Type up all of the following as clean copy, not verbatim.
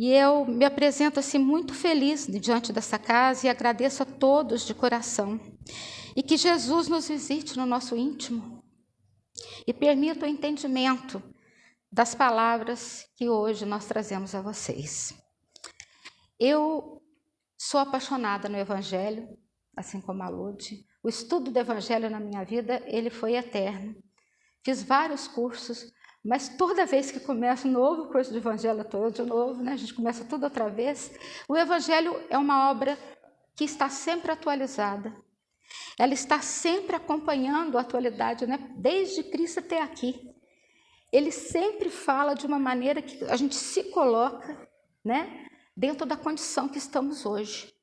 E eu me apresento assim muito feliz diante dessa casa e agradeço a todos de coração. E que Jesus nos visite no nosso íntimo e permita o entendimento das palavras que hoje nós trazemos a vocês. Eu sou apaixonada no Evangelho, assim como a Lude. O estudo do Evangelho na minha vida, ele foi eterno. Fiz vários cursos, mas toda vez que começo um novo curso de Evangelho, estou de novo, né? A gente começa tudo outra vez. O Evangelho é uma obra que está sempre atualizada. Ela está sempre acompanhando a atualidade, né? Desde Cristo até aqui. Ele sempre fala de uma maneira que a gente se coloca, né? Dentro da condição que estamos hoje.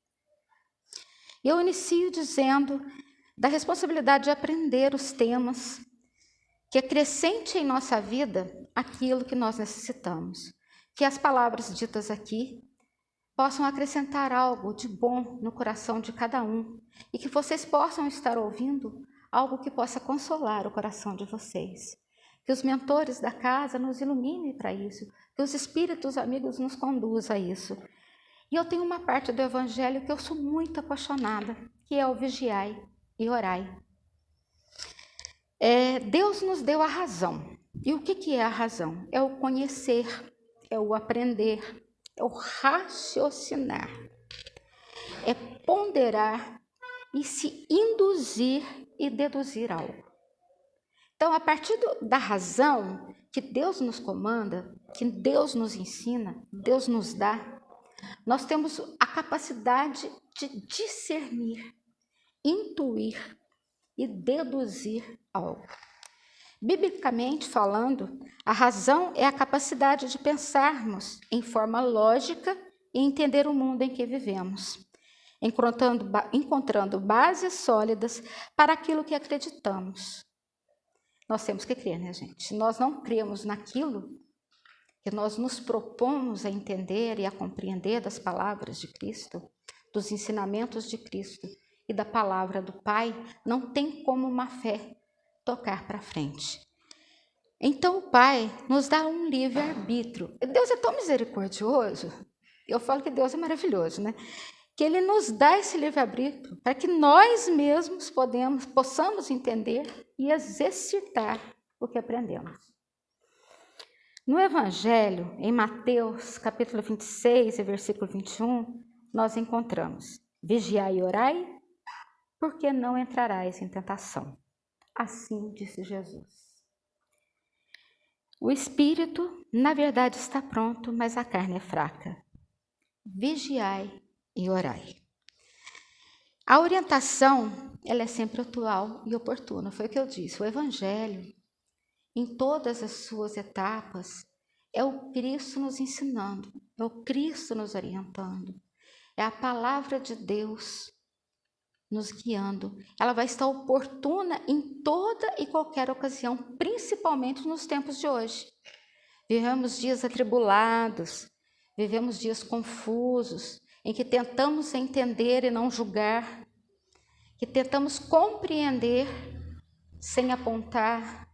Eu inicio dizendo da responsabilidade de aprender os temas que acrescente em nossa vida aquilo que nós necessitamos. Que as palavras ditas aqui possam acrescentar algo de bom no coração de cada um e que vocês possam estar ouvindo algo que possa consolar o coração de vocês. Que os mentores da casa nos iluminem para isso, que os espíritos amigos nos conduzam a isso. E eu tenho uma parte do Evangelho que eu sou muito apaixonada, que é o vigiai e orai. Deus nos deu a razão. E o que é a razão? É o conhecer, é o aprender, é o raciocinar, é ponderar e se induzir e deduzir algo. Então, a partir da razão que Deus nos comanda, que Deus nos ensina, Deus nos dá, nós temos a capacidade de discernir, intuir e deduzir algo. Biblicamente falando, a razão é a capacidade de pensarmos em forma lógica e entender o mundo em que vivemos, encontrando bases sólidas para aquilo que acreditamos. Nós temos que crer, né, gente? Se nós não cremos naquilo que nós nos propomos a entender e a compreender das palavras de Cristo, dos ensinamentos de Cristo e da palavra do Pai, não tem como uma fé tocar para frente. Então o Pai nos dá um livre-arbítrio. Deus é tão misericordioso, eu falo que Deus é maravilhoso, né? Que Ele nos dá esse livre-arbítrio para que nós mesmos possamos entender e exercitar o que aprendemos. No Evangelho, em Mateus, capítulo 26, versículo 21, nós encontramos: vigiai e orai, porque não entrarás em tentação. Assim disse Jesus. O espírito, na verdade, está pronto, mas a carne é fraca. Vigiai e orai. A orientação, ela é sempre atual e oportuna. Foi o que eu disse. O Evangelho, em todas as suas etapas, é o Cristo nos ensinando, é o Cristo nos orientando, é a palavra de Deus nos guiando. Ela vai estar oportuna em toda e qualquer ocasião, principalmente nos tempos de hoje. Vivemos dias atribulados, vivemos dias confusos, em que tentamos entender e não julgar, que tentamos compreender sem apontar.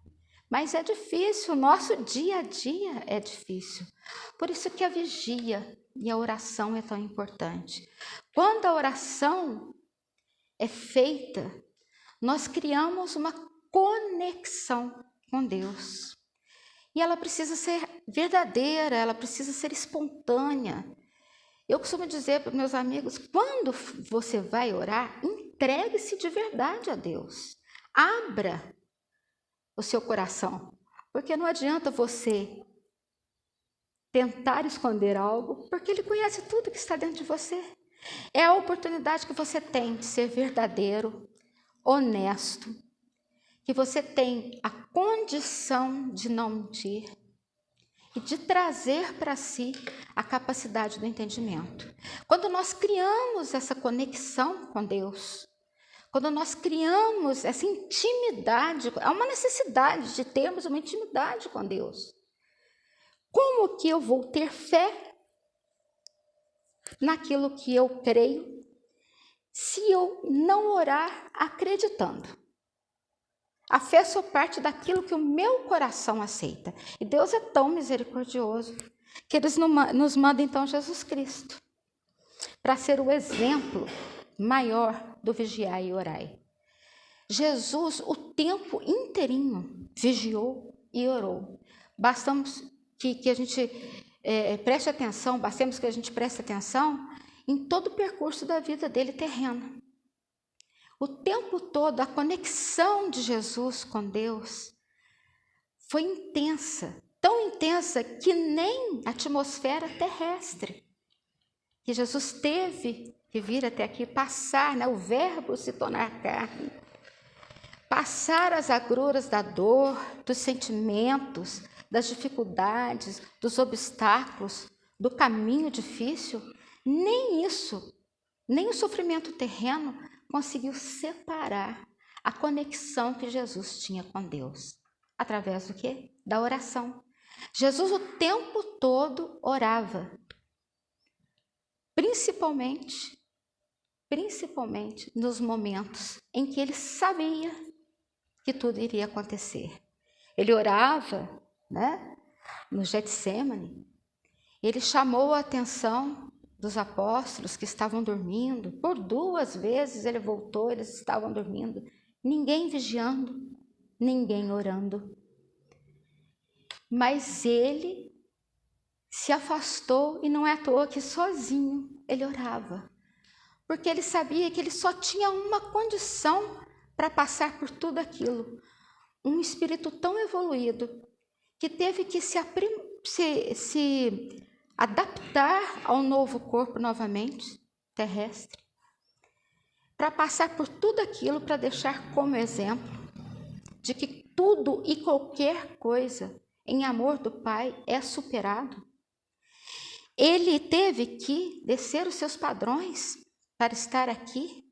Mas é difícil, o nosso dia a dia é difícil. Por isso que a vigia e a oração é tão importante. Quando a oração é feita, nós criamos uma conexão com Deus. E ela precisa ser verdadeira, ela precisa ser espontânea. Eu costumo dizer para meus amigos, quando você vai orar, entregue-se de verdade a Deus. Abra o seu coração, porque não adianta você tentar esconder algo, porque Ele conhece tudo que está dentro de você. É a oportunidade que você tem de ser verdadeiro, honesto, que você tem a condição de não mentir e de trazer para si a capacidade do entendimento. Quando nós criamos essa conexão com Deus, quando nós criamos essa intimidade, há uma necessidade de termos uma intimidade com Deus. Como que eu vou ter fé naquilo que eu creio se eu não orar acreditando? A fé só parte daquilo que o meu coração aceita. E Deus é tão misericordioso que eles nos mandam então Jesus Cristo, para ser o exemplo maior do vigiar e orai. Jesus, o tempo inteirinho, vigiou e orou. Bastamos que a gente preste atenção, bastemos que a gente preste atenção em todo o percurso da vida dele terrena. O tempo todo, a conexão de Jesus com Deus foi intensa, tão intensa que nem a atmosfera terrestre, que Jesus teve que vir até aqui, passar, o verbo se tornar carne, passar as agruras da dor, dos sentimentos, das dificuldades, dos obstáculos, do caminho difícil, nem isso, nem o sofrimento terreno conseguiu separar a conexão que Jesus tinha com Deus. Através do quê? Da oração. Jesus o tempo todo orava, principalmente nos momentos em que ele sabia que tudo iria acontecer. Ele orava, no Getsêmani. Ele chamou a atenção dos apóstolos que estavam dormindo. Por 2 vezes ele voltou, eles estavam dormindo. Ninguém vigiando, ninguém orando. Mas ele se afastou e não é à toa que sozinho ele orava. Porque ele sabia que ele só tinha uma condição para passar por tudo aquilo. Um espírito tão evoluído que teve que se adaptar ao novo corpo novamente, terrestre, para passar por tudo aquilo, para deixar como exemplo de que tudo e qualquer coisa em amor do Pai é superado. Ele teve que descer os seus padrões para estar aqui.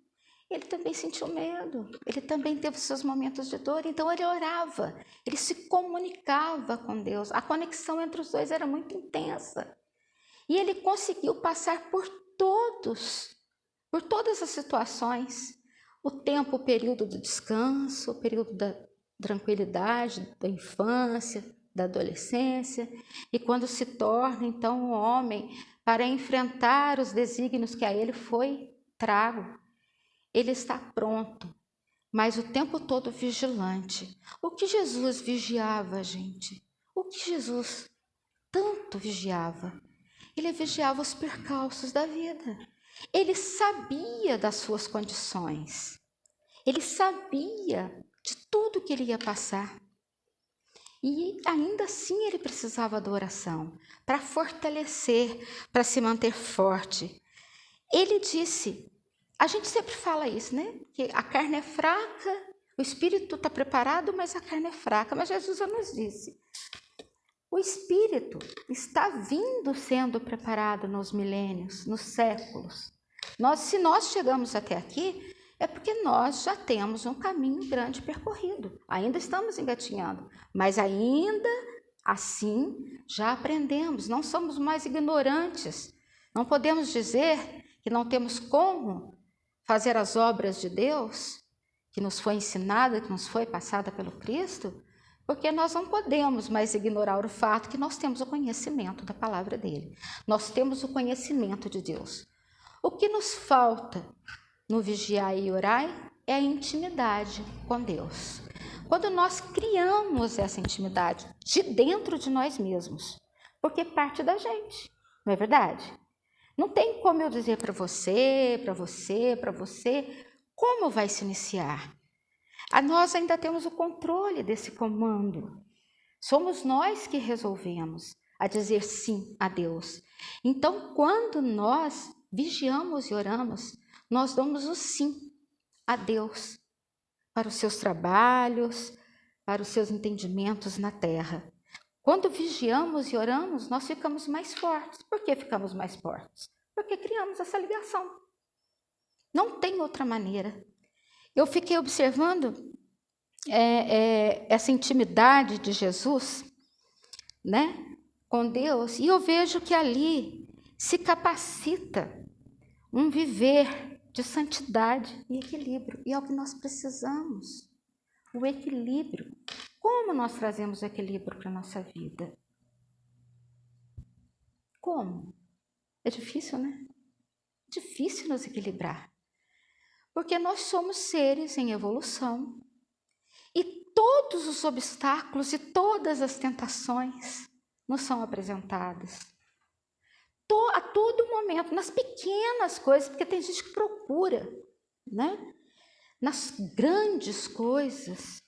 Ele também sentiu medo, ele também teve seus momentos de dor, então ele orava, ele se comunicava com Deus, a conexão entre os dois era muito intensa. E ele conseguiu passar por todas as situações, o tempo, o período do descanso, o período da tranquilidade, da infância, da adolescência, e quando se torna então um homem para enfrentar os desígnios que a ele foi trago, ele está pronto, mas o tempo todo vigilante. O que Jesus vigiava, gente? O que Jesus tanto vigiava? Ele vigiava os percalços da vida. Ele sabia das suas condições. Ele sabia de tudo que ele ia passar. E ainda assim ele precisava da oração para fortalecer, para se manter forte. Ele disse, a gente sempre fala isso, que a carne é fraca, o espírito está preparado, mas a carne é fraca. Mas Jesus já nos disse, o espírito está vindo sendo preparado nos milênios, nos séculos. Se nós chegamos até aqui, é porque nós já temos um caminho grande percorrido. Ainda estamos engatinhando, mas ainda assim já aprendemos, não somos mais ignorantes. Não podemos dizer que não temos como fazer as obras de Deus, que nos foi ensinada, que nos foi passada pelo Cristo, porque nós não podemos mais ignorar o fato que nós temos o conhecimento da palavra dele. Nós temos o conhecimento de Deus. O que nos falta no vigiar e orar é a intimidade com Deus. Quando nós criamos essa intimidade de dentro de nós mesmos, porque parte da gente, não é verdade? Não tem como eu dizer para você, como vai se iniciar. Nós ainda temos o controle desse comando. Somos nós que resolvemos a dizer sim a Deus. Então, quando nós vigiamos e oramos, nós damos o sim a Deus para os seus trabalhos, para os seus entendimentos na terra. Quando vigiamos e oramos, nós ficamos mais fortes. Por que ficamos mais fortes? Porque criamos essa ligação. Não tem outra maneira. Eu fiquei observando essa intimidade de Jesus, com Deus, e eu vejo que ali se capacita um viver de santidade e equilíbrio. E é o que nós precisamos, o equilíbrio. Como nós trazemos o equilíbrio para a nossa vida? Como? É difícil, né? Difícil nos equilibrar. Porque nós somos seres em evolução. E todos os obstáculos e todas as tentações nos são apresentadas. A todo momento, nas pequenas coisas, porque tem gente que procura, né? Nas grandes coisas,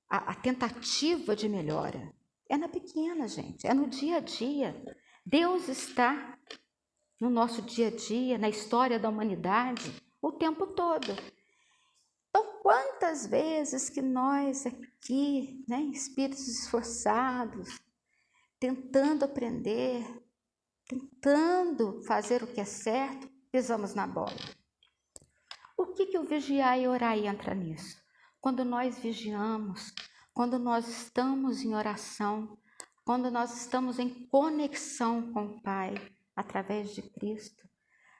a tentativa de melhora é na pequena, gente, é no dia a dia. Deus está no nosso dia a dia, na história da humanidade, o tempo todo. Então, quantas vezes que nós aqui, né, espíritos esforçados, tentando aprender, tentando fazer o que é certo, pisamos na bola. O que o vigiar e orar entra nisso? Quando nós vigiamos, quando nós estamos em oração, quando nós estamos em conexão com o Pai, através de Cristo,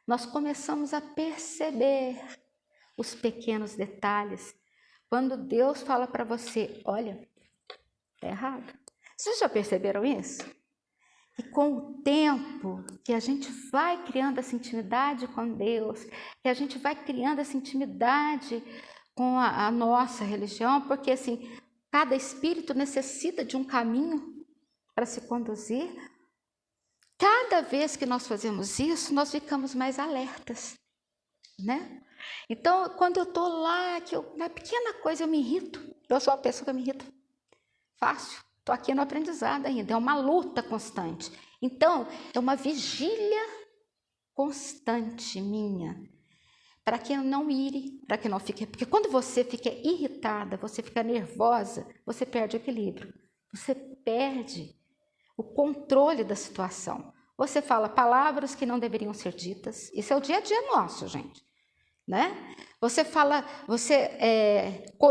nós começamos a perceber os pequenos detalhes. Quando Deus fala para você, olha, está errado. Vocês já perceberam isso? E com o tempo que a gente vai criando essa intimidade com Deus, que a gente vai criando essa intimidade com a nossa religião, porque assim, cada espírito necessita de um caminho para se conduzir. Cada vez que nós fazemos isso, nós ficamos mais alertas, né? Então, quando eu estou lá, na pequena coisa eu me irrito, eu sou uma pessoa que me irrita fácil. Estou aqui no aprendizado ainda, é uma luta constante. Então, é uma vigília constante minha, para que eu não ire, para que eu não fique... Porque quando você fica irritada, você fica nervosa, você perde o equilíbrio, você perde o controle da situação. Você fala palavras que não deveriam ser ditas, isso é o dia a dia nosso, gente, né? Você fala,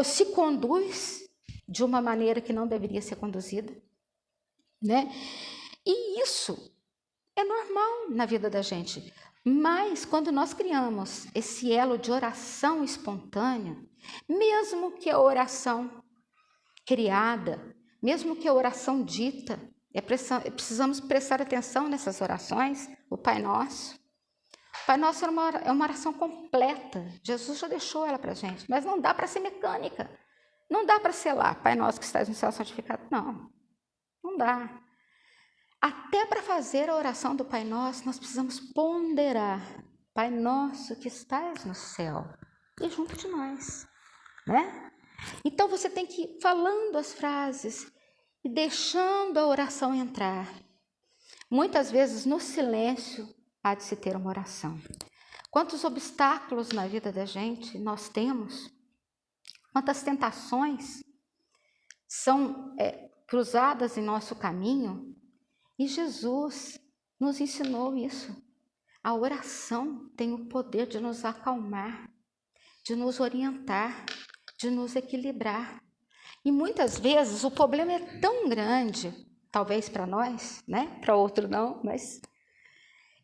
se conduz de uma maneira que não deveria ser conduzida, né? E isso é normal na vida da gente. Mas quando nós criamos esse elo de oração espontânea, mesmo que a oração criada, mesmo que a oração dita, precisamos prestar atenção nessas orações, o Pai Nosso. O Pai Nosso é uma oração completa, Jesus já deixou ela para a gente, mas não dá para ser mecânica. Não dá para ser lá, Pai Nosso que estás no céu, santificado. Não dá. Até para fazer a oração do Pai Nosso, nós precisamos ponderar. Pai Nosso que estás no céu, e junto de nós, né? Então você tem que ir falando as frases e deixando a oração entrar. Muitas vezes no silêncio há de se ter uma oração. Quantos obstáculos na vida da gente nós temos? Quantas tentações são cruzadas em nosso caminho? E Jesus nos ensinou isso. A oração tem o poder de nos acalmar, de nos orientar, de nos equilibrar. E muitas vezes o problema é tão grande, talvez para nós, né? Para outro não, mas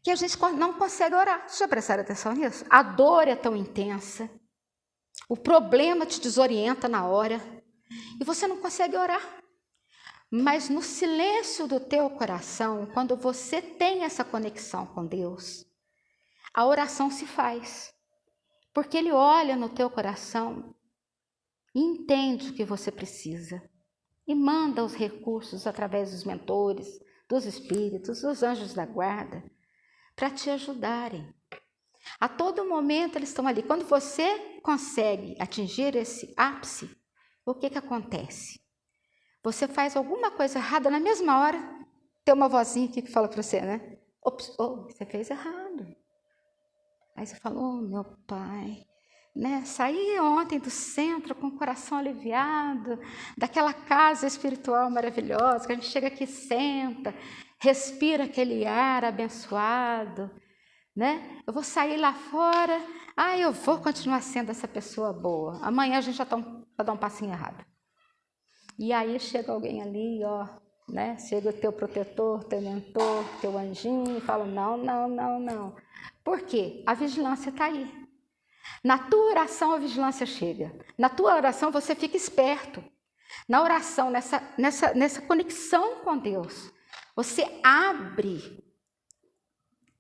que a gente não consegue orar. Vocês já prestaram atenção nisso? A dor é tão intensa. O problema te desorienta na hora e você não consegue orar. Mas no silêncio do teu coração, quando você tem essa conexão com Deus, a oração se faz. Porque Ele olha no teu coração e entende o que você precisa. E manda os recursos através dos mentores, dos espíritos, dos anjos da guarda, para te ajudarem. A todo momento eles estão ali. Quando você consegue atingir esse ápice, o que acontece? Você faz alguma coisa errada na mesma hora, tem uma vozinha aqui que fala para você, né? Ops, você fez errado. Aí você fala, meu pai, né? Saí ontem do centro com o coração aliviado, daquela casa espiritual maravilhosa, que a gente chega aqui, senta, respira aquele ar abençoado, né? Eu vou sair lá fora, eu vou continuar sendo essa pessoa boa. Amanhã a gente já dá um passinho errado. E aí chega alguém ali, né? Chega o teu protetor, teu mentor, teu anjinho, e fala, não. Por quê? A vigilância está aí. Na tua oração a vigilância chega. Na tua oração você fica esperto. Na oração, nessa conexão com Deus, Você abre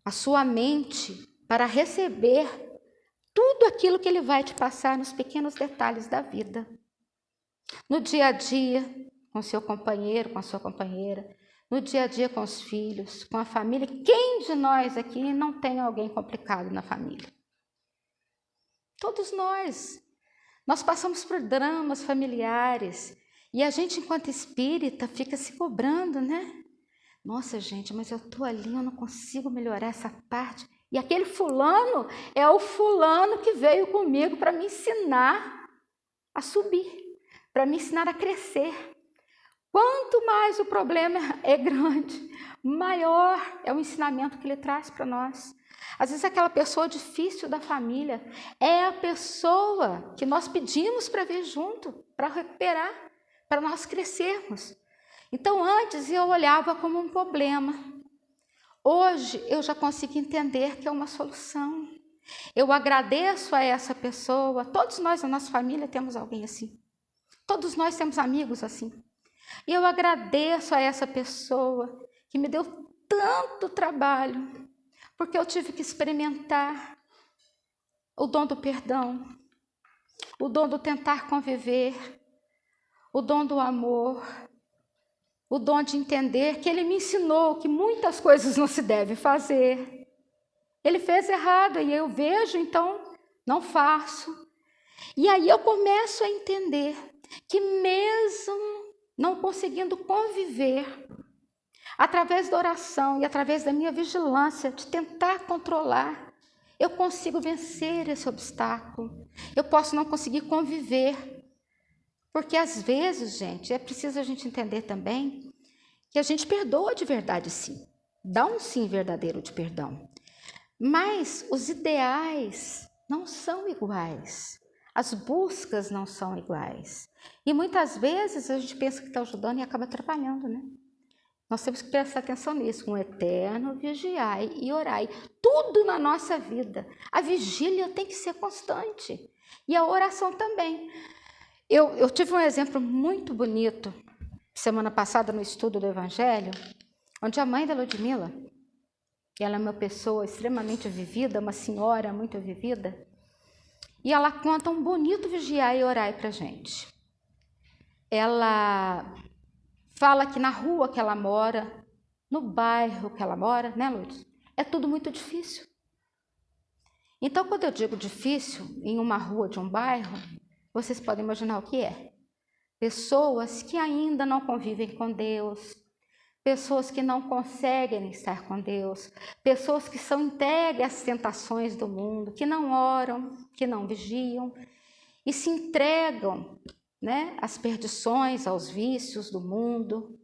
a sua mente para receber tudo aquilo que ele vai te passar nos pequenos detalhes da vida. No dia a dia, com seu companheiro, com a sua companheira, no dia a dia com os filhos, com a família. Quem de nós aqui não tem alguém complicado na família? Todos nós. Nós passamos por dramas familiares e a gente, enquanto espírita, fica se cobrando, né? Nossa, gente, mas eu tô ali, eu não consigo melhorar essa parte. E aquele fulano é o fulano que veio comigo para me ensinar a subir, para me ensinar a crescer. Quanto mais o problema é grande, maior é o ensinamento que ele traz para nós. Às vezes aquela pessoa difícil da família é a pessoa que nós pedimos para vir junto, para recuperar, para nós crescermos. Então antes eu olhava como um problema. Hoje eu já consigo entender que é uma solução. Eu agradeço a essa pessoa. Todos nós na nossa família temos alguém assim. Todos nós temos amigos assim. E eu agradeço a essa pessoa que me deu tanto trabalho, porque eu tive que experimentar o dom do perdão, o dom do tentar conviver, o dom do amor, o dom de entender que ele me ensinou que muitas coisas não se deve fazer. Ele fez errado e eu vejo, então não faço. E aí eu começo a entender que mesmo não conseguindo conviver, através da oração e através da minha vigilância, de tentar controlar, eu consigo vencer esse obstáculo. Eu posso não conseguir conviver, porque às vezes, gente, é preciso a gente entender também que a gente perdoa de verdade sim, dá um sim verdadeiro de perdão, mas os ideais não são iguais. As buscas não são iguais. E muitas vezes a gente pensa que está ajudando e acaba atrapalhando, né? Nós temos que prestar atenção nisso. Um eterno vigiai e orai. Tudo na nossa vida. A vigília tem que ser constante. E a oração também. Eu tive um exemplo muito bonito, semana passada no estudo do Evangelho, onde a mãe da Ludmila, ela é uma pessoa extremamente vivida, uma senhora muito vivida, e ela conta um bonito vigiar e orar para a gente. Ela fala que na rua que ela mora, no bairro que ela mora, né, Lourdes? É tudo muito difícil. Então, quando eu digo difícil, em uma rua de um bairro, vocês podem imaginar o que é. Pessoas que ainda não convivem com Deus, pessoas que não conseguem estar com Deus, pessoas que são entregues às tentações do mundo, que não oram, que não vigiam e se entregam, né, às perdições, aos vícios do mundo.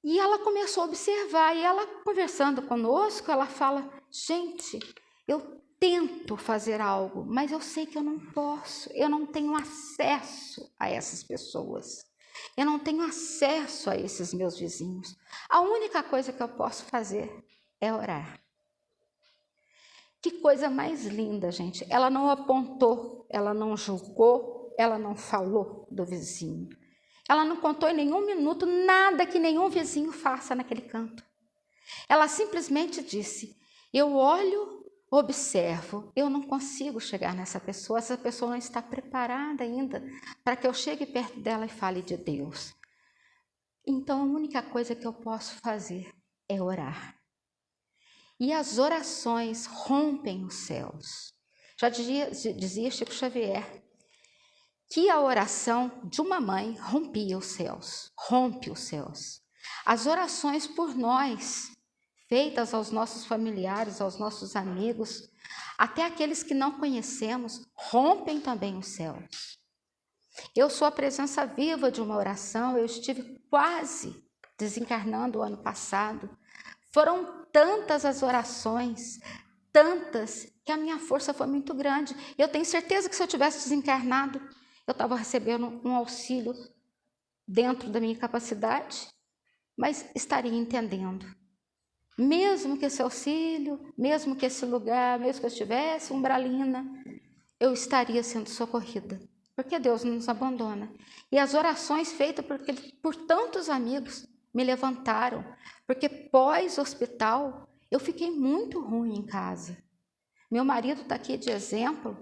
E ela começou a observar, e ela conversando conosco, ela fala, gente, eu tento fazer algo, mas eu sei que eu não posso, eu não tenho acesso a essas pessoas. Eu não tenho acesso a esses meus vizinhos. A única coisa que eu posso fazer é orar. Que coisa mais linda, gente. Ela não apontou, ela não julgou, ela não falou do vizinho. Ela não contou em nenhum minuto nada que nenhum vizinho faça naquele canto. Ela simplesmente disse, eu olho, observo, eu não consigo chegar nessa pessoa, essa pessoa não está preparada ainda para que eu chegue perto dela e fale de Deus. Então, a única coisa que eu posso fazer é orar. E as orações rompem os céus. Já dizia Chico Xavier que a oração de uma mãe rompia os céus, rompe os céus. As orações por nós, feitas aos nossos familiares, aos nossos amigos, até aqueles que não conhecemos, rompem também os céus. Eu sou a presença viva de uma oração, eu estive quase desencarnando o ano passado. Foram tantas as orações, tantas, que a minha força foi muito grande. Eu tenho certeza que se eu tivesse desencarnado, eu estava recebendo um auxílio dentro da minha capacidade, mas estaria entendendo. Mesmo que esse auxílio, mesmo que esse lugar, mesmo que eu estivesse umbralina, eu estaria sendo socorrida, porque Deus não nos abandona. E as orações feitas por tantos amigos me levantaram, porque pós-hospital eu fiquei muito ruim em casa. Meu marido está aqui de exemplo.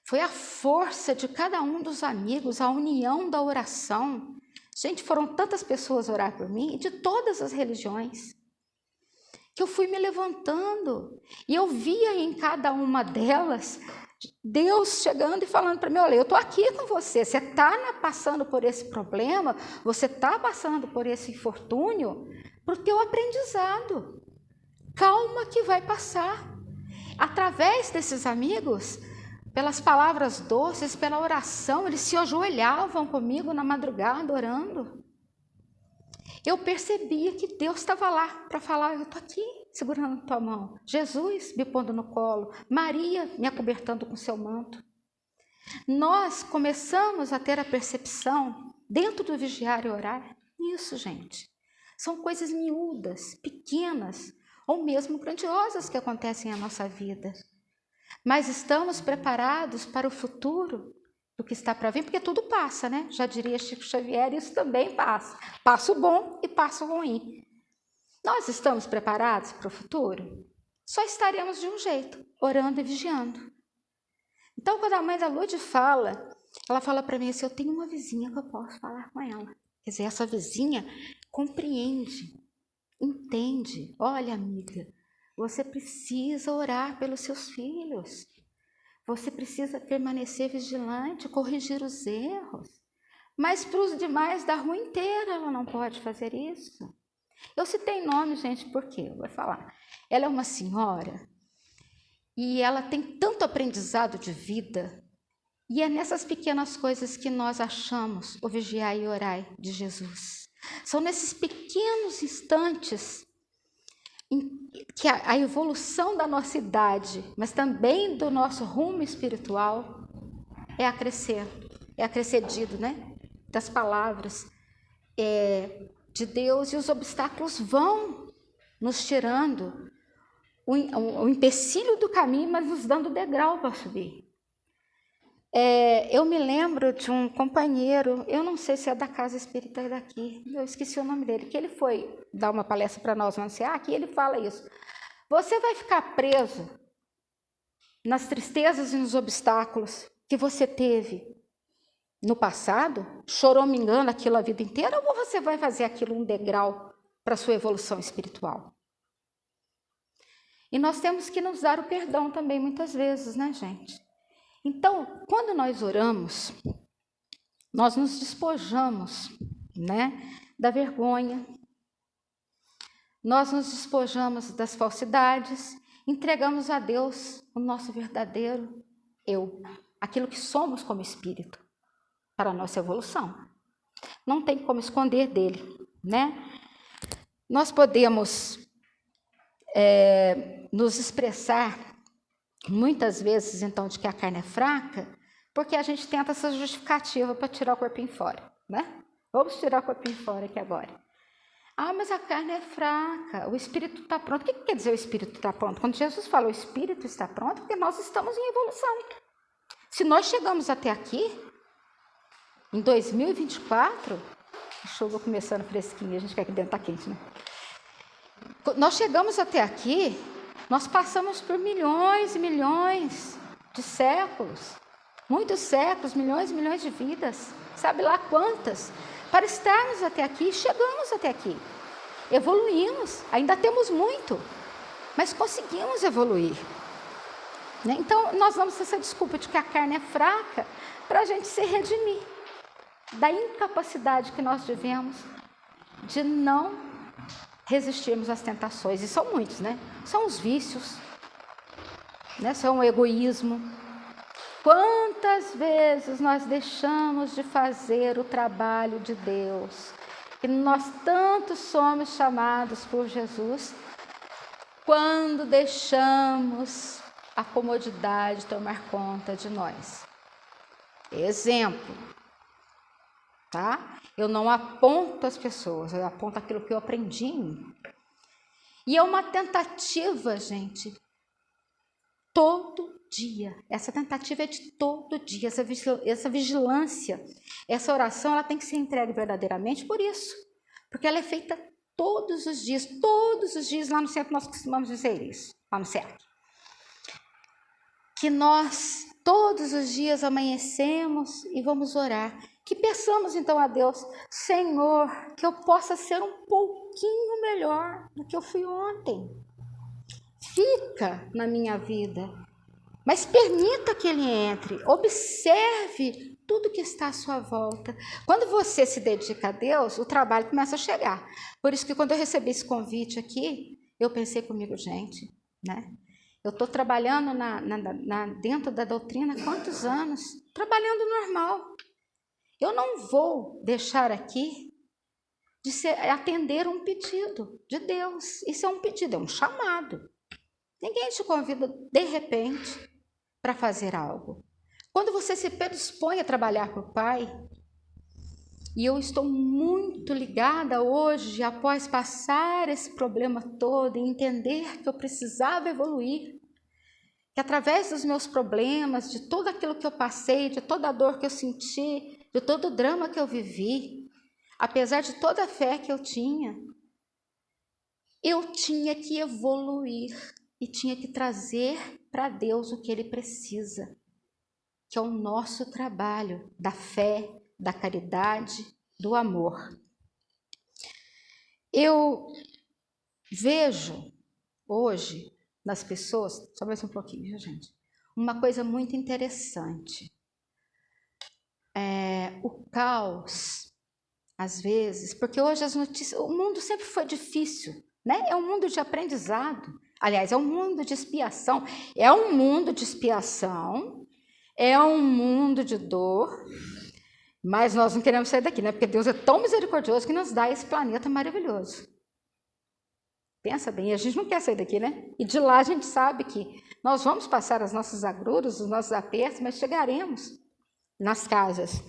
Foi a força de cada um dos amigos, a união da oração. Gente, foram tantas pessoas orar por mim, de todas as religiões, que eu fui me levantando. E eu via em cada uma delas Deus chegando e falando para mim: olha, eu estou aqui com você, você está passando por esse problema, você está passando por esse infortúnio, para o teu aprendizado. Calma que vai passar. Através desses amigos, pelas palavras doces, pela oração, eles se ajoelhavam comigo na madrugada orando. Eu percebia que Deus estava lá para falar: eu estou aqui segurando tua mão, Jesus me pondo no colo, Maria me acobertando com seu manto. Nós começamos a ter a percepção dentro do vigiar e orar. Isso, gente, são coisas miúdas, pequenas ou mesmo grandiosas que acontecem na nossa vida. Mas estamos preparados para o futuro do que está para vir, porque tudo passa, né? Já diria Chico Xavier, isso também passa. Passa o bom e passa o ruim. Nós estamos preparados para o futuro? Só estaremos de um jeito, orando e vigiando. Então, quando a mãe da Lud fala, ela fala para mim assim: eu tenho uma vizinha que eu posso falar com ela. Quer dizer, essa vizinha compreende, entende. Olha, amiga, você precisa orar pelos seus filhos. Você precisa permanecer vigilante, corrigir os erros. Mas para os demais da rua inteira ela não pode fazer isso. Eu citei nome, gente, por quê? Eu vou falar. Ela é uma senhora e ela tem tanto aprendizado de vida. E é nessas pequenas coisas que nós achamos o vigiar e orar de Jesus. São nesses pequenos instantes que a evolução da nossa idade, mas também do nosso rumo espiritual, é acrescido, né? Das palavras de Deus, e os obstáculos vão nos tirando o empecilho do caminho, mas nos dando degrau para subir. Eu me lembro de um companheiro, eu não sei se é da Casa Espírita daqui, eu esqueci o nome dele, que ele foi dar uma palestra para nós no ANSEAC, e ele fala isso: você vai ficar preso nas tristezas e nos obstáculos que você teve no passado, choramingando aquilo a vida inteira, ou você vai fazer aquilo um degrau para a sua evolução espiritual? E nós temos que nos dar o perdão também muitas vezes, né, gente? Então, quando nós oramos, nós nos despojamos, né, da vergonha, nós nos despojamos das falsidades, entregamos a Deus o nosso verdadeiro eu, aquilo que somos como espírito, para a nossa evolução. Não tem como esconder dele, né? Nós podemos nos expressar muitas vezes, então, de que a carne é fraca, porque a gente tenta essa justificativa para tirar o corpinho fora, né? Vamos tirar o corpinho fora aqui agora. Ah, mas a carne é fraca, o espírito está pronto. O que quer dizer o espírito está pronto? Quando Jesus fala o espírito está pronto, porque nós estamos em evolução. Se nós chegamos até aqui, em 2024, a chuva começando fresquinha, a gente quer que dentro está quente, né? Nós chegamos até aqui, nós passamos por milhões e milhões de séculos, muitos séculos, milhões e milhões de vidas, sabe lá quantas, para estarmos até aqui. Chegamos até aqui, evoluímos, ainda temos muito, mas conseguimos evoluir, né? Então, nós vamos ter essa desculpa de que a carne é fraca para a gente se redimir da incapacidade que nós tivemos de não resistirmos às tentações, e são muitos, né? São os vícios, né? São o egoísmo. Quantas vezes nós deixamos de fazer o trabalho de Deus, que nós tanto somos chamados por Jesus, quando deixamos a comodidade tomar conta de nós. Exemplo, tá? Eu não aponto as pessoas, eu aponto aquilo que eu aprendi em mim. E é uma tentativa, gente, todo dia. Essa tentativa é de todo dia, essa vigilância, essa oração, ela tem que ser entregue verdadeiramente por isso, porque ela é feita todos os dias lá no centro nós costumamos dizer isso, lá no centro. Que nós todos os dias amanhecemos e vamos orar. Que peçamos então a Deus, Senhor, que eu possa ser um pouquinho melhor do que eu fui ontem. Fica na minha vida, mas permita que Ele entre, observe tudo que está à sua volta. Quando você se dedica a Deus, o trabalho começa a chegar. Por isso que quando eu recebi esse convite aqui, eu pensei comigo, gente, né? Eu estou trabalhando dentro da doutrina há quantos anos? Trabalhando normal. Eu não vou deixar aqui de atender um pedido de Deus. Isso é um pedido, é um chamado. Ninguém te convida de repente para fazer algo. Quando você se predispõe a trabalhar para o Pai, e eu estou muito ligada hoje, após passar esse problema todo e entender que eu precisava evoluir, que através dos meus problemas, de tudo aquilo que eu passei, de toda a dor que eu senti, de todo o drama que eu vivi, apesar de toda a fé que eu tinha que evoluir e tinha que trazer para Deus o que Ele precisa, que é o nosso trabalho da fé, da caridade, do amor. Eu vejo hoje nas pessoas, só mais um pouquinho, viu, gente? Uma coisa muito interessante. O caos, às vezes, porque hoje as notícias, o mundo sempre foi difícil, né? É um mundo de aprendizado. Aliás, é um mundo de expiação. É um mundo de expiação, é um mundo de dor, mas nós não queremos sair daqui, né? Porque Deus é tão misericordioso que nos dá esse planeta maravilhoso. Pensa bem, a gente não quer sair daqui, né? E de lá a gente sabe que nós vamos passar as nossas agruras, os nossos apertos, mas chegaremos nas casas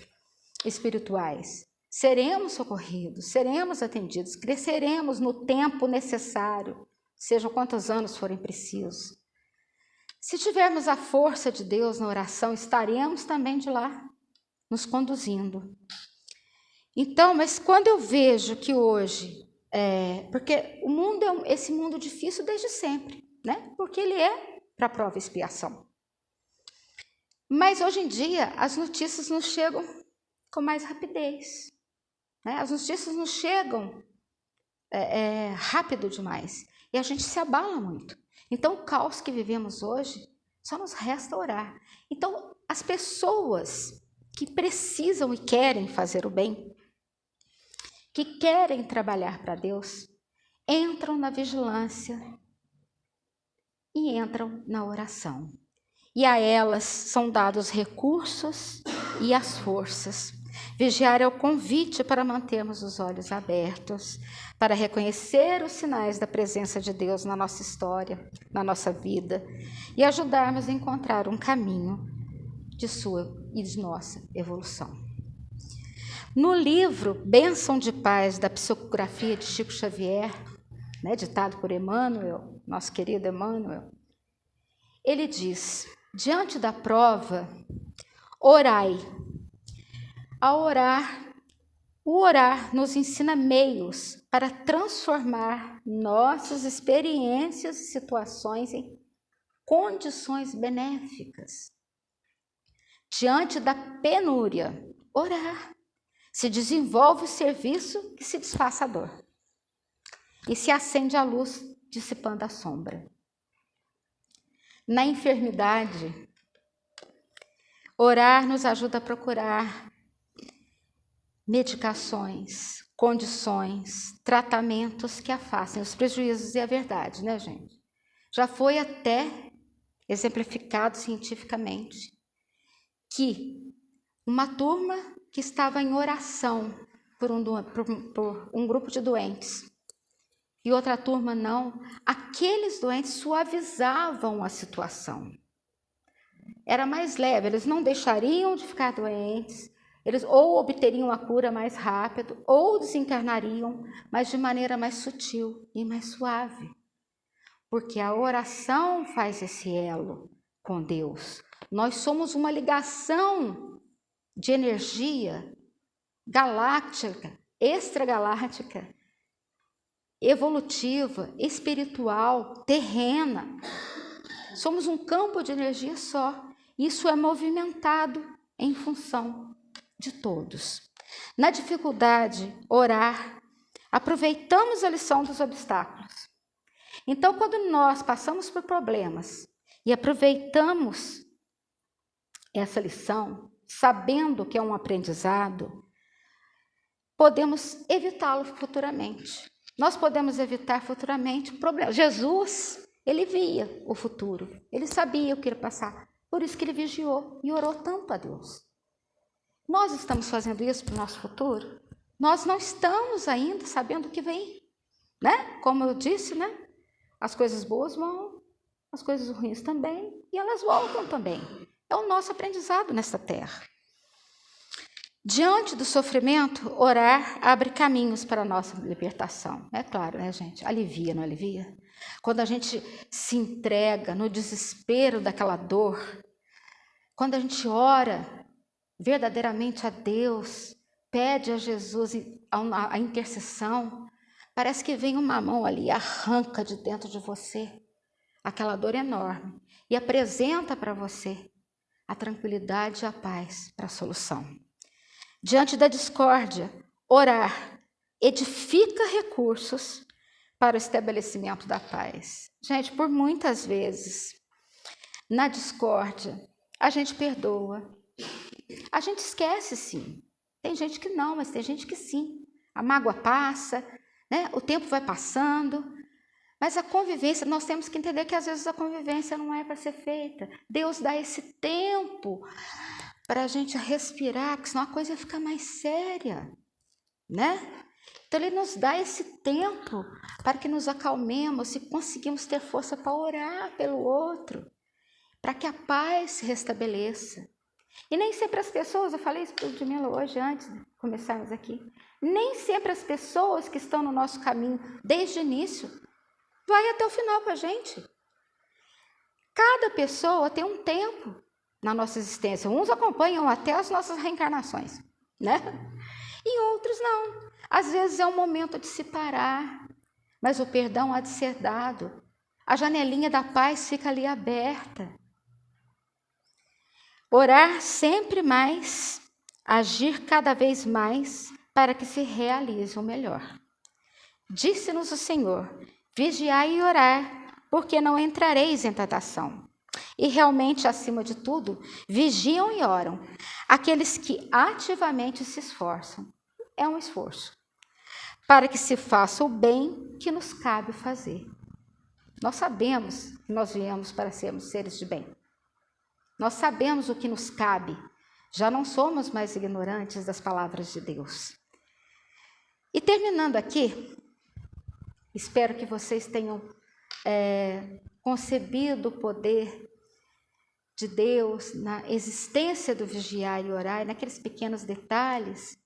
espirituais. Seremos socorridos, seremos atendidos, cresceremos no tempo necessário, sejam quantos anos forem precisos. Se tivermos a força de Deus na oração, estaremos também de lá, nos conduzindo. Então, mas quando eu vejo que hoje, porque o mundo é esse mundo difícil desde sempre, né? Porque ele é para prova e expiação. Mas hoje em dia as notícias nos chegam com mais rapidez, né? As notícias nos chegam rápido demais e a gente se abala muito. Então o caos que vivemos hoje só nos resta orar. Então as pessoas que precisam e querem fazer o bem, que querem trabalhar para Deus, entram na vigilância e entram na oração. E a elas são dados recursos e as forças. Vigiar é o convite para mantermos os olhos abertos, para reconhecer os sinais da presença de Deus na nossa história, na nossa vida, e ajudarmos a encontrar um caminho de sua e de nossa evolução. No livro Bênção de Paz, da psicografia de Chico Xavier, né, ditado por Emmanuel, nosso querido Emmanuel, ele diz: diante da prova, orai. Ao orar, o orar nos ensina meios para transformar nossas experiências e situações em condições benéficas. Diante da penúria, orar. Se desenvolve o serviço que se desfaça a dor. E se acende a luz, dissipando a sombra. Na enfermidade, orar nos ajuda a procurar medicações, condições, tratamentos que afastem os prejuízos e a verdade, né, gente? Já foi até exemplificado cientificamente que uma turma que estava em oração por um grupo de doentes e outra turma não, aqueles doentes suavizavam a situação. Era mais leve, eles não deixariam de ficar doentes, eles ou obteriam a cura mais rápido, ou desencarnariam, mas de maneira mais sutil e mais suave. Porque a oração faz esse elo com Deus. Nós somos uma ligação de energia galáctica, extragaláctica, evolutiva, espiritual, terrena. Somos um campo de energia só. Isso é movimentado em função de todos. Na dificuldade, orar, aproveitamos a lição dos obstáculos. Então, quando nós passamos por problemas e aproveitamos essa lição, sabendo que é um aprendizado, podemos evitá-lo futuramente. Nós podemos evitar futuramente problemas. Jesus, ele via o futuro, ele sabia o que ia passar, por isso que ele vigiou e orou tanto a Deus. Nós estamos fazendo isso para o nosso futuro? Nós não estamos ainda sabendo o que vem, né? Como eu disse, né? As coisas boas vão, as coisas ruins também, e elas voltam também. É o nosso aprendizado nesta terra. Diante do sofrimento, orar abre caminhos para a nossa libertação. É claro, né, gente? Alivia, não alivia? Quando a gente se entrega no desespero daquela dor, quando a gente ora verdadeiramente a Deus, pede a Jesus a intercessão, parece que vem uma mão ali e arranca de dentro de você aquela dor enorme e apresenta para você a tranquilidade e a paz para a solução. Diante da discórdia, orar edifica recursos para o estabelecimento da paz. Gente, por muitas vezes, na discórdia, a gente perdoa. A gente esquece, sim. Tem gente que não, mas tem gente que sim. A mágoa passa, né? O tempo vai passando. Mas a convivência, nós temos que entender que às vezes a convivência não é para ser feita. Deus dá esse tempo para a gente respirar, porque senão a coisa fica mais séria, né? Então ele nos dá esse tempo para que nos acalmemos e conseguimos ter força para orar pelo outro, para que a paz se restabeleça. E nem sempre as pessoas, eu falei isso para o Ludmila hoje, antes de começarmos aqui, nem sempre as pessoas que estão no nosso caminho desde o início vai até o final com a gente. Cada pessoa tem um tempo na nossa existência. Uns acompanham até as nossas reencarnações, né? E outros não. Às vezes é um momento de se parar, mas o perdão há de ser dado. A janelinha da paz fica ali aberta. Orar sempre mais, agir cada vez mais para que se realize o melhor. Disse-nos o Senhor: vigiai e orar, porque não entrareis em tentação. E realmente, acima de tudo, vigiam e oram aqueles que ativamente se esforçam. É um esforço. Para que se faça o bem que nos cabe fazer. Nós sabemos que nós viemos para sermos seres de bem. Nós sabemos o que nos cabe. Já não somos mais ignorantes das palavras de Deus. E terminando aqui, espero que vocês tenham concebido o poder de Deus na existência do vigiar e orar, naqueles pequenos detalhes,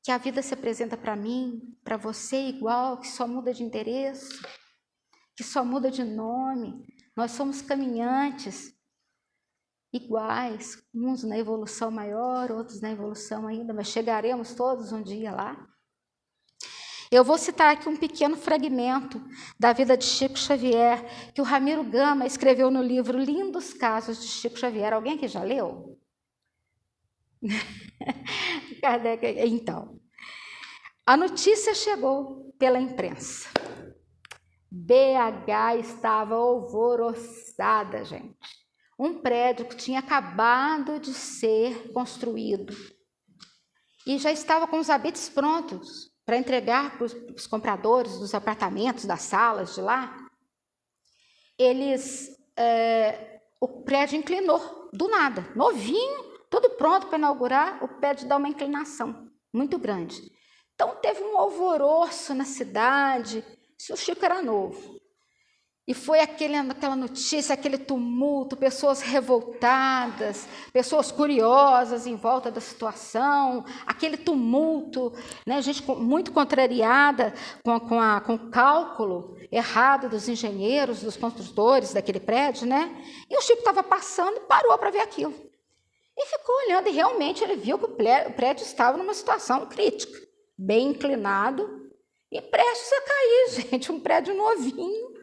que a vida se apresenta para mim, para você igual, que só muda de endereço, que só muda de nome. Nós somos caminhantes iguais, uns na evolução maior, outros na evolução ainda, mas chegaremos todos um dia lá. Eu vou citar aqui um pequeno fragmento da vida de Chico Xavier, que o Ramiro Gama escreveu no livro Lindos Casos de Chico Xavier. Alguém que já leu? Kardec, então. A notícia chegou pela imprensa. BH estava alvoroçada, gente. Um prédio que tinha acabado de ser construído e já estava com os habites prontos para entregar para os compradores dos apartamentos, das salas de lá. O prédio inclinou, do nada, novinho, tudo pronto para inaugurar, o prédio dá uma inclinação muito grande. Então teve um alvoroço na cidade, o Chico era novo. E foi aquela notícia, aquele tumulto, pessoas revoltadas, pessoas curiosas em volta da situação, aquele tumulto, né, gente muito contrariada com o cálculo errado dos engenheiros, dos construtores daquele prédio, né? E o Chico estava passando e parou para ver aquilo. E ficou olhando, e realmente ele viu que o prédio estava numa situação crítica, bem inclinado, e prestes a cair, gente, um prédio novinho,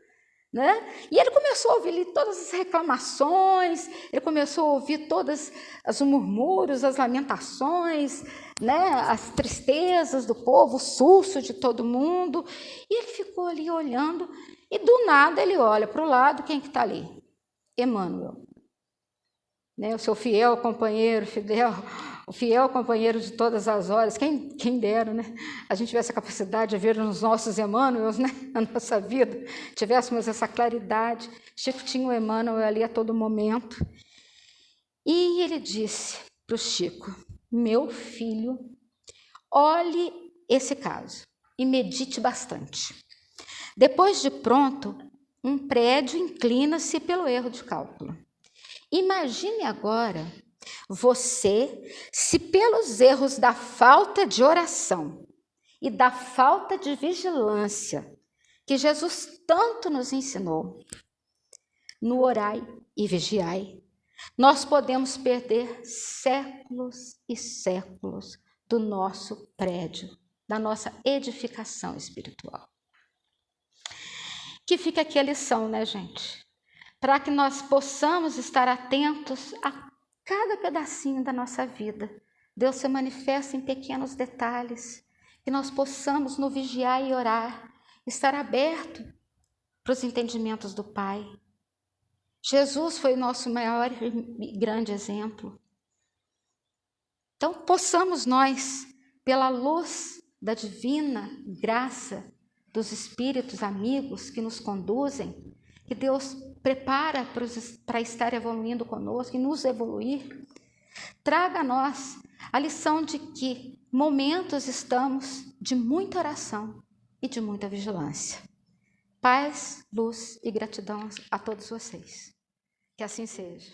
né? E ele começou a ouvir todas as reclamações, ele começou a ouvir todas os murmúrios, as lamentações, né? As tristezas do povo, o susto de todo mundo, e ele ficou ali olhando, e do nada ele olha para o lado, quem que está ali? Emmanuel, né? O seu fiel companheiro, o fiel companheiro de todas as horas, quem dera, né? A gente tivesse a capacidade de ver nos nossos Emmanuels, né? Na nossa vida, tivéssemos essa claridade. Chico tinha o Emmanuel ali a todo momento. E ele disse para o Chico: meu filho, olhe esse caso e medite bastante. Depois de pronto, um prédio inclina-se pelo erro de cálculo. Imagine agora você, se pelos erros da falta de oração e da falta de vigilância, que Jesus tanto nos ensinou, no orai e vigiai, nós podemos perder séculos e séculos do nosso prédio, da nossa edificação espiritual. Que fica aqui a lição, né, gente? Para que nós possamos estar atentos a cada pedacinho da nossa vida. Deus se manifesta em pequenos detalhes, que nós possamos no vigiar e orar, estar aberto para os entendimentos do Pai. Jesus foi o nosso maior e grande exemplo. Então, possamos nós, pela luz da divina graça dos espíritos amigos que nos conduzem, que Deus prepara para estar evoluindo conosco e nos evoluir, traga a nós a lição de que momentos estamos de muita oração e de muita vigilância. Paz, luz e gratidão a todos vocês. Que assim seja.